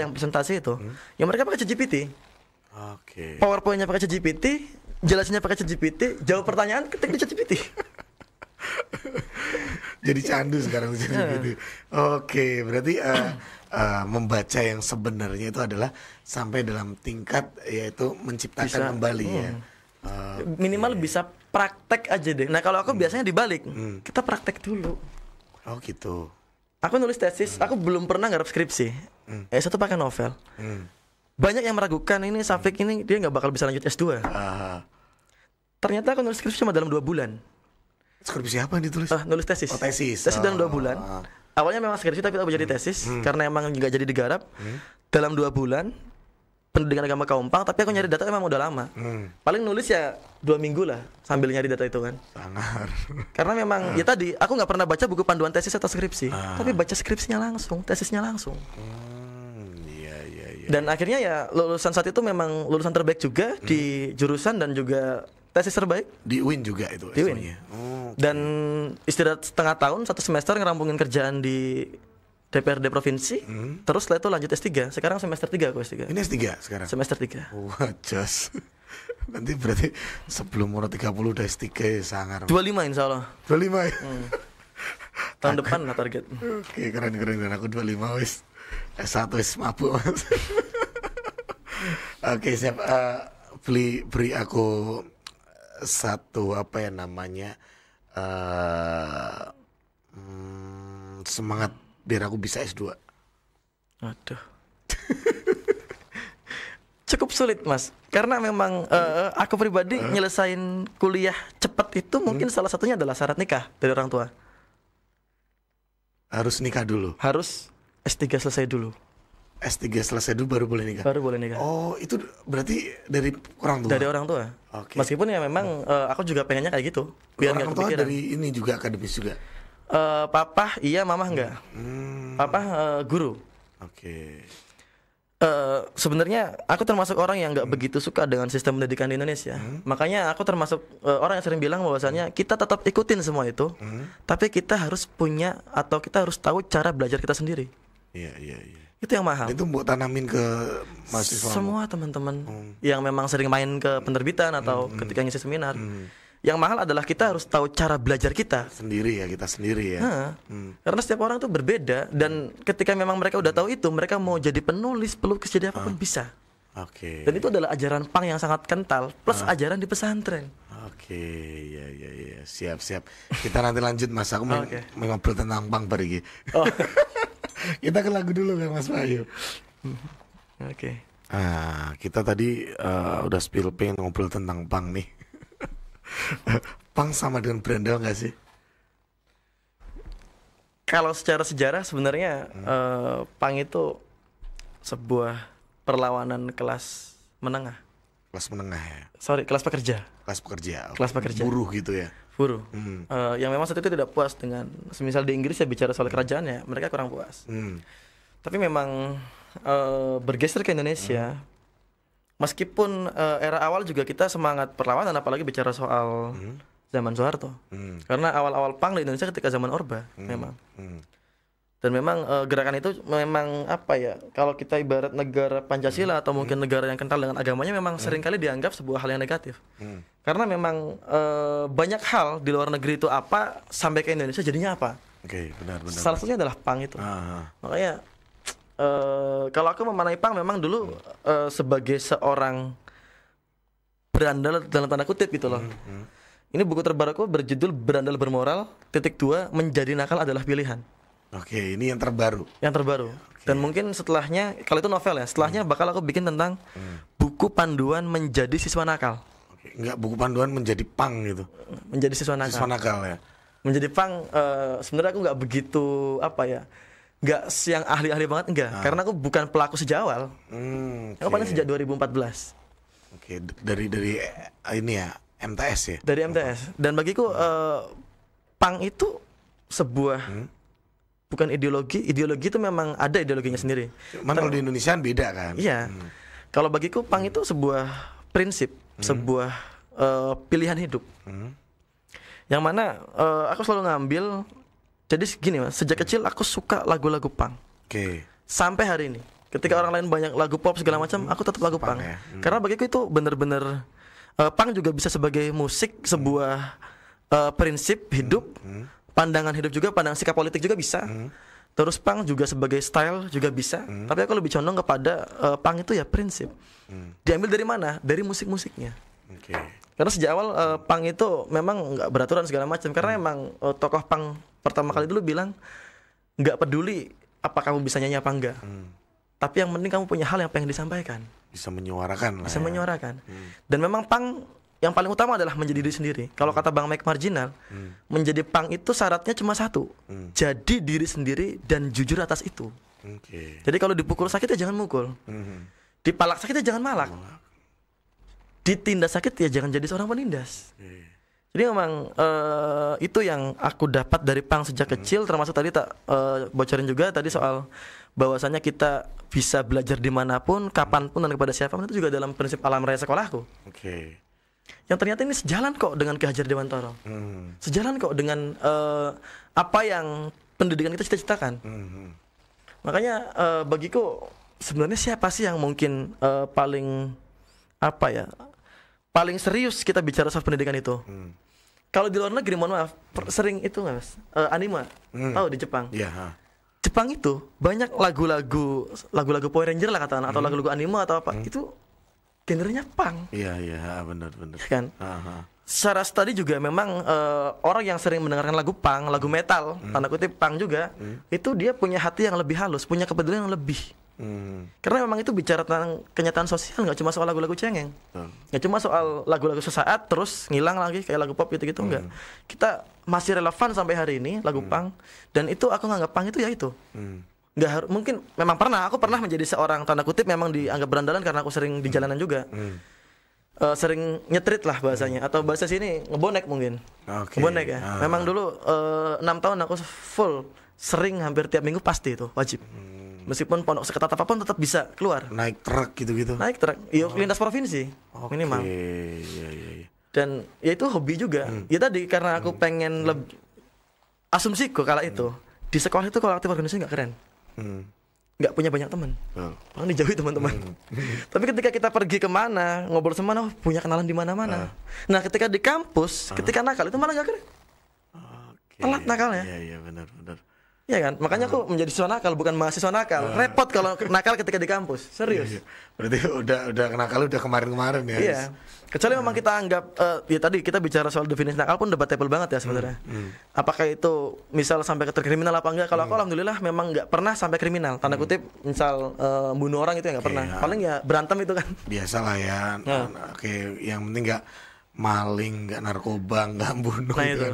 yang presentasi itu, yang mereka pakai ChatGPT. PowerPoint-nya pakai ChatGPT, jelasinnya pakai ChatGPT, jawab pertanyaan ketik di ChatGPT. Jadi candu sekarang gitu. Oke, berarti membaca yang sebenarnya itu adalah sampai dalam tingkat yaitu menciptakan kembali ya. Minimal bisa praktek aja deh. Nah kalau aku biasanya dibalik, kita praktek dulu. Oh gitu. Aku nulis tesis, aku belum pernah garap skripsi. S1 pakai novel. Banyak yang meragukan ini Safik ini dia nggak bakal bisa lanjut S2. Ternyata aku nulis skripsi cuma dalam 2 bulan. Skripsi apa yang ditulis? Nulis tesis. Oh, tesis. Tesis dalam 2 bulan. Awalnya memang skripsi tapi tak jadi tesis karena emang nggak jadi digarap. Dalam 2 bulan pendidikan agama Kaumpang, tapi aku nyari data emang udah lama. Paling nulis ya 2 minggu lah sambil nyari data itu kan. Sangar. Karena memang ya tadi aku nggak pernah baca buku panduan tesis atau skripsi, tapi baca skripsinya langsung, tesisnya langsung. Iya. Dan akhirnya ya lulusan saat itu memang lulusan terbaik juga di jurusan dan juga tesis terbaik. Di UIN juga itu. Di UIN. Dan istirahat setengah tahun, 1 semester ngerampungin kerjaan di DPRD provinsi, terus setelah itu lanjut S3. Sekarang semester 3 aku S3. Ini S3 sekarang? Semester 3. Wah, jos. Nanti berarti sebelum umur 30 udah S3 ya, sangar. 25 insya Allah. 25 ya? Tahun depan lah target. Oke, keren. Aku 25 wis. S1 wis mabuk Mas. Oke, siap. Beri aku satu apa ya namanya semangat biar aku bisa S2. Aduh. Cukup sulit Mas, karena memang aku pribadi nyelesain kuliah cepat itu mungkin salah satunya adalah syarat nikah dari orang tua. Harus nikah dulu. Harus S3 selesai dulu. S3 selesai dulu baru boleh nikah. Baru boleh nikah. Oh, itu berarti dari orang tua. Dari orang tua. Okay. Meskipun ya memang aku juga pengennya kayak gitu. Biar orang tua dari ini juga akademis juga. Papa iya, mama enggak. Papa guru. Oke. Sebenarnya aku termasuk orang yang nggak begitu suka dengan sistem pendidikan di Indonesia. Makanya aku termasuk orang yang sering bilang bahwasannya kita tetap ikutin semua itu, tapi kita harus punya atau kita harus tahu cara belajar kita sendiri. Iya. Itu yang mahal. Itu buat tanamin ke mahasiswa. Semua teman-teman yang memang sering main ke penerbitan atau ketika ngisi seminar. Yang mahal adalah kita harus tahu cara belajar kita sendiri ya, kita sendiri ya. Karena setiap orang tuh berbeda dan ketika memang mereka udah tahu itu, mereka mau jadi penulis, pelukis, jadi apapun bisa. Oke. Dan itu adalah ajaran pang yang sangat kental plus ajaran di pesantren. Oke, ya. Siap. Kita nanti lanjut Mas. Aku mau ngobrol tentang pang pergi. Oh. Kita ke lagu dulu kan Mas Bayu. Oke. Kita tadi udah spill pengen ngobrol tentang pang nih. Pang sama dengan berandal nggak sih? Kalau secara sejarah sebenarnya pang itu sebuah perlawanan kelas menengah. Kelas menengah ya? Kelas pekerja. Kelas pekerja. Kelas pekerja. Buruh gitu ya? Buruh. Yang memang saat itu tidak puas dengan, semisal di Inggris ya bicara soal kerajaan ya, mereka kurang puas. Tapi memang bergeser ke Indonesia. Meskipun era awal juga kita semangat perlawanan, apalagi bicara soal zaman Soeharto. Karena awal-awal pang di Indonesia ketika zaman Orba memang. Dan memang gerakan itu memang apa ya, kalau kita ibarat negara Pancasila atau mungkin negara yang kental dengan agamanya, memang seringkali dianggap sebuah hal yang negatif. Karena memang banyak hal di luar negeri itu apa, sampai ke Indonesia jadinya apa. Oke, benar. Salah satunya adalah pang itu. Makanya kalau aku memaknai pang memang dulu sebagai seorang berandal dalam tanda kutip gitu loh. Ini buku terbaruku berjudul Berandal Bermoral, .2 Menjadi Nakal Adalah Pilihan. Oke, ini yang terbaru. Yang terbaru. Dan mungkin setelahnya, kalau itu novel ya, setelahnya bakal aku bikin tentang buku panduan menjadi siswa nakal. Oke, enggak buku panduan menjadi pang gitu. Menjadi siswa nakal. Siswa nakal ya. Menjadi pang sebenarnya aku nggak begitu apa ya, nggak yang ahli-ahli banget enggak, karena aku bukan pelaku sejak awal. Aku paling sejak 2014. Oke, dari ini ya, MTS ya. Dari MTS. Dan bagiku pang itu sebuah bukan ideologi itu memang ada ideologinya sendiri. Cuman kalau di Indonesia beda kan. Iya. Kalau bagiku pang itu sebuah prinsip, sebuah pilihan hidup. Yang mana aku selalu ngambil. Jadi gini Mas, sejak kecil aku suka lagu-lagu pang. Oke. Sampai hari ini, ketika orang lain banyak lagu pop segala macam, aku tetap lagu pang. Ya? Karena bagiku itu benar-benar pang juga bisa sebagai musik, sebuah prinsip hidup. pandangan hidup juga, pandangan sikap politik juga bisa. Terus punk juga sebagai style juga bisa. Tapi aku lebih condong kepada punk itu ya prinsip. Diambil dari mana? Dari musik-musiknya. Karena sejak awal punk itu memang nggak beraturan segala macam. Karena emang tokoh punk pertama kali dulu bilang nggak peduli apa kamu bisa nyanyi apa enggak. Tapi yang penting kamu punya hal yang pengen disampaikan. Bisa menyuarakan lah. Bisa menyuarakan. Dan memang punk yang paling utama adalah menjadi diri sendiri. Kalau kata Bang Mike Marginal, menjadi punk itu syaratnya cuma satu. Jadi diri sendiri dan jujur atas itu. Jadi kalau dipukul sakit ya jangan mukul. Dipalak sakit ya jangan malak. Ditindas sakit ya jangan jadi seorang penindas. Jadi memang itu yang aku dapat dari punk sejak kecil. Termasuk tadi tak bocorin juga tadi soal bahwasanya kita bisa belajar dimanapun, kapanpun dan kepada siapapun, itu juga dalam prinsip alam raya sekolahku. Yang ternyata ini sejalan kok dengan Ki Hajar Dewantara. Sejalan kok dengan apa yang pendidikan kita cita-citakan. Makanya bagiku sebenarnya siapa sih yang mungkin paling apa ya, paling serius kita bicara soal pendidikan itu. Kalau di luar negeri, mohon maaf, sering itu nggak mas, anime, tahu di Jepang. Jepang itu banyak lagu-lagu Power Ranger lah katakan, atau lagu-lagu anime atau apa, itu genrenya punk. Iya, benar. Kan? Secara studi juga memang orang yang sering mendengarkan lagu punk, lagu metal, tanda kutip punk juga, itu dia punya hati yang lebih halus, punya kepedulian yang lebih. Karena memang itu bicara tentang kenyataan sosial, nggak cuma soal lagu-lagu cengeng, nggak cuma soal lagu-lagu sesaat terus ngilang lagi kayak lagu pop gitu-gitu, enggak. Kita masih relevan sampai hari ini lagu punk, dan itu aku nganggap punk itu ya itu. Nggak harus, mungkin memang aku pernah menjadi seorang tanda kutip memang dianggap berandalan karena aku sering di jalanan juga. Sering nyetrit lah bahasanya, atau bahasa sini ngebonek mungkin. Ngebonek ya. Memang dulu 6 tahun aku full, sering hampir tiap minggu pasti itu wajib. Meskipun pondok seketat apapun tetap bisa keluar. Naik truk gitu-gitu. Naik truk, lintas provinsi minimal. Iya. Dan ya itu hobi juga. Ya tadi karena aku pengen asumsiku kala itu di sekolah itu kalau aktif organisasi nggak keren. Nggak punya banyak teman, orang dijauhi teman-teman. Tapi ketika kita pergi kemana, ngobrol semana, punya kenalan di mana-mana. Nah ketika di kampus, ketika nakal itu malah nggak keren. Telat nakalnya. Iya benar. Iya kan, makanya aku menjadi siswa nakal bukan mahasiswa nakal. Repot kalau nakal ketika di kampus, serius. Berarti udah nakal udah kemarin-kemarin ya. Iya. Kecuali memang kita anggap ya tadi kita bicara soal definisi nakal pun debatable banget ya sebenarnya. Apakah itu misal sampai ke kriminal apa enggak? Kalau aku alhamdulillah memang nggak pernah sampai kriminal. Tanda kutip misal bunuh orang itu ya nggak pernah. Paling ya berantem itu kan. Biasalah ya. Oke, yang penting nggak maling, nggak narkoba, nggak bunuh. Nah itu.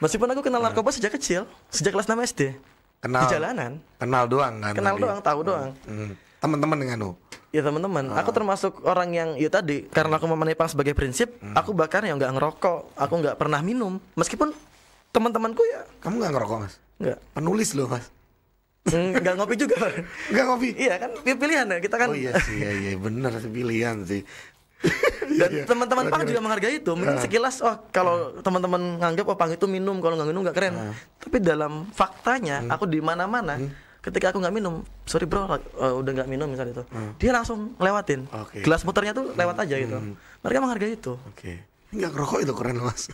Meskipun aku kenal narkoba sejak kecil, sejak kelas 6 SD. Di jalanan. Kenal doang kan? Kenal doang, tahu doang. Teman-teman dengan Ya teman-teman, aku termasuk orang yang ya tadi karena aku memenuhi punk sebagai prinsip, aku bahkan yang nggak ngerokok, aku nggak pernah minum. Meskipun teman-temanku ya. Kamu nggak ngerokok mas? Nggak. Penulis loh mas. Nggak ngopi juga. Nggak ngopi? Iya kan pilihan ya kita kan. Oh iya sih, iya benar pilihan sih. Dan teman-teman punk juga menghargai itu. Mungkin sekilas kalau teman-teman nganggap punk itu minum, kalau nggak minum nggak keren. Tapi dalam faktanya aku di mana-mana ketika aku nggak minum, sorry bro, udah nggak minum misalnya itu, dia langsung lewatin. Gelas muternya tuh lewat aja gitu. Mereka menghargai itu. Nggak ngerokok itu keren mas.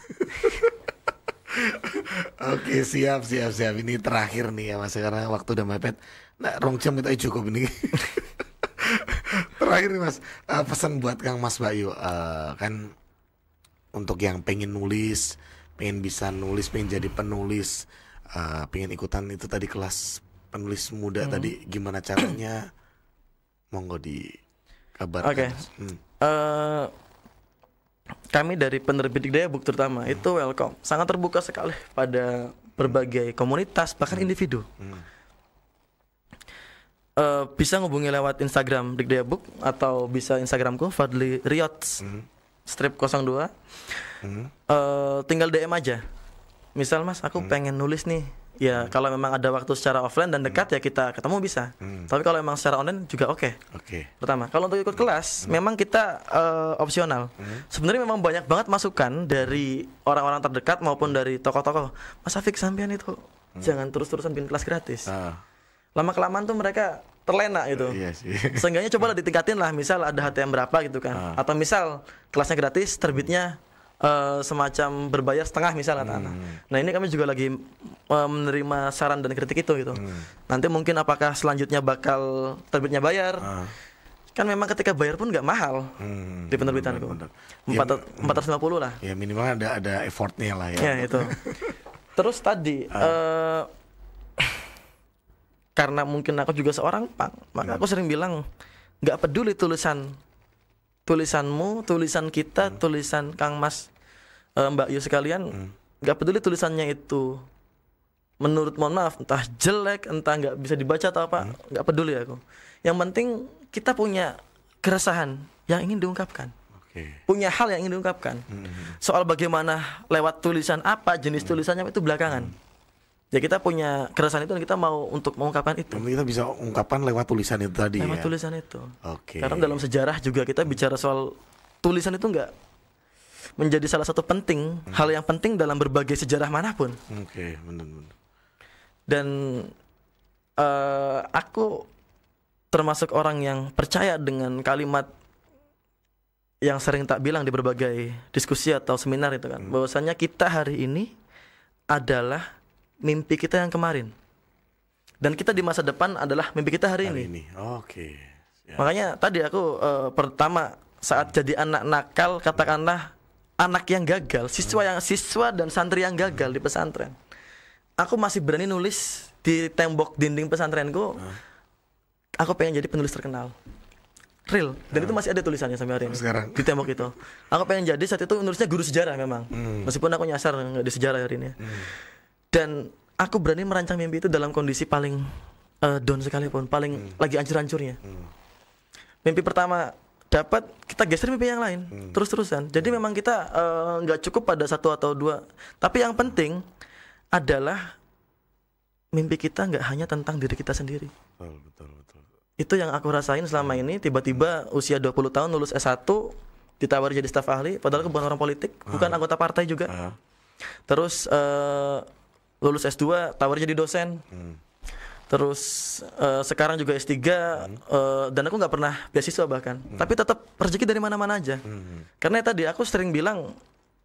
Oke, siap. Ini terakhir nih ya mas, karena waktu udah mepet. Nah, rong jam kita cukup ini. Terakhir nih mas, pesan buat Kang Mas Bayu, kan untuk yang pengen nulis, pengen bisa nulis, pengen jadi penulis, pengen ikutan itu tadi kelas penulis muda tadi, gimana caranya? Monggo dikabarkan. Kami dari penerbit Dikdaya Book terutama itu welcome, sangat terbuka sekali pada berbagai komunitas bahkan individu. Bisa ngubungi lewat Instagram Dikdaya Book atau bisa Instagramku Fadli Riots strip 02. Tinggal DM aja. Misal mas, aku pengen nulis nih. Ya kalau memang ada waktu secara offline dan dekat ya kita ketemu bisa. Tapi kalau memang secara online juga oke. Pertama, kalau untuk ikut kelas memang kita opsional. Sebenarnya memang banyak banget masukan dari orang-orang terdekat maupun dari tokoh-tokoh. Mas Afik sampean itu jangan terus-terusan bikin kelas gratis. Lama-kelamaan tuh mereka terlena gitu. Seenggaknya coba lah ditingkatin lah. Misal ada HTM berapa gitu kan. Atau misal kelasnya gratis, terbitnya semacam berbayar setengah misalnya tanah. Nah ini kami juga lagi menerima saran dan kritik itu gitu. Nanti mungkin apakah selanjutnya bakal terbitnya bayar? Kan memang ketika bayar pun nggak mahal di penerbitanku. 450 lah. Ya minimal ada effortnya lah ya. Ya itu. Terus tadi karena mungkin aku juga seorang punk, maka aku sering bilang nggak peduli tulisanmu, tulisan kita, tulisan Kang Mas, Mbak Yu sekalian, nggak peduli tulisannya itu menurut, mohon maaf, entah jelek, entah nggak bisa dibaca atau apa, nggak peduli aku. Yang penting kita punya keresahan yang ingin diungkapkan, punya hal yang ingin diungkapkan. Soal bagaimana lewat tulisan apa, jenis tulisannya itu belakangan. Ya kita punya keresahan itu dan kita mau untuk mengungkapkan itu. Kita bisa ungkapkan lewat tulisan itu tadi. Lewat tulisan itu. Oke. Karena dalam sejarah juga kita bicara soal tulisan itu enggak menjadi salah satu penting, hal yang penting dalam berbagai sejarah manapun. Oke, benar-benar. Dan aku termasuk orang yang percaya dengan kalimat yang sering tak bilang di berbagai diskusi atau seminar itu kan, bahwasanya kita hari ini adalah mimpi kita yang kemarin, dan kita di masa depan adalah mimpi kita hari ini. Oke. Ya. Makanya tadi aku pertama saat jadi anak nakal, katakanlah anak yang gagal, siswa dan santri yang gagal di pesantren, aku masih berani nulis di tembok dinding pesantrenku, aku pengen jadi penulis terkenal, real. Dan itu masih ada tulisannya sampai hari ini sekarang di tembok itu. Aku pengen jadi, saat itu nulisnya guru sejarah memang, meskipun aku nyasar nggak di sejarah hari ini. Dan aku berani merancang mimpi itu dalam kondisi paling down sekalipun, paling lagi hancur-hancurnya. Mimpi pertama dapat, kita geser mimpi yang lain, terus-terusan. Jadi memang kita nggak cukup pada satu atau dua, tapi yang penting adalah mimpi kita nggak hanya tentang diri kita sendiri. Betul. Itu yang aku rasain selama ini. Tiba-tiba usia 20 tahun lulus S1, ditawari jadi staf ahli, padahal aku bukan orang politik, bukan anggota partai juga. Terus lulus S2, tawar jadi dosen. Terus sekarang juga S3, dan aku nggak pernah beasiswa bahkan. Tapi tetap rezeki dari mana-mana aja. Karena tadi aku sering bilang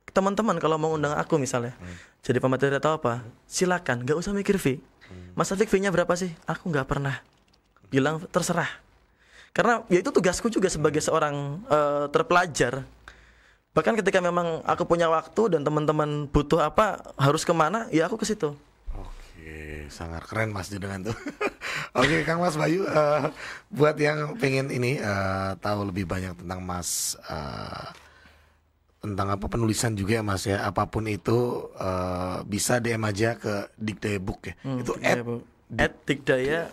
ke teman-teman, kalau mau undang aku misalnya jadi pemateri atau apa, silakan, nggak usah mikir fee. Mas Taufik, fee-nya berapa sih? Aku nggak pernah bilang terserah. Karena ya itu tugasku juga sebagai seorang terpelajar. Bahkan ketika memang aku punya waktu dan teman-teman butuh apa, harus kemana, ya aku ke situ. Oke, sangat keren Mas dengan tuh. Oke, Kang Mas Bayu, buat yang pengen ini tahu lebih banyak tentang Mas, tentang apa penulisan juga ya Mas ya, apapun itu bisa DM aja ke Dikdaya Book ya. Itu @dikdaya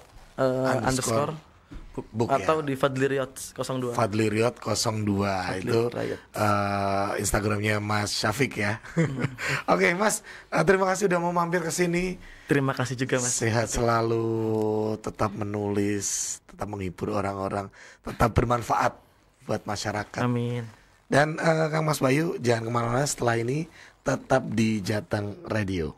underscore book atau ya? Di Fadliriot 02. Fadliriot 02 itu Instagramnya Mas Syafiq ya. Oke Mas, terima kasih udah mau mampir ke sini. Terima kasih juga Mas. Sehat selalu, tetap menulis, tetap menghibur orang-orang, tetap bermanfaat buat masyarakat. Amin. Dan Kang Mas Bayu jangan kemana-mana, setelah ini tetap di Jateng Radio.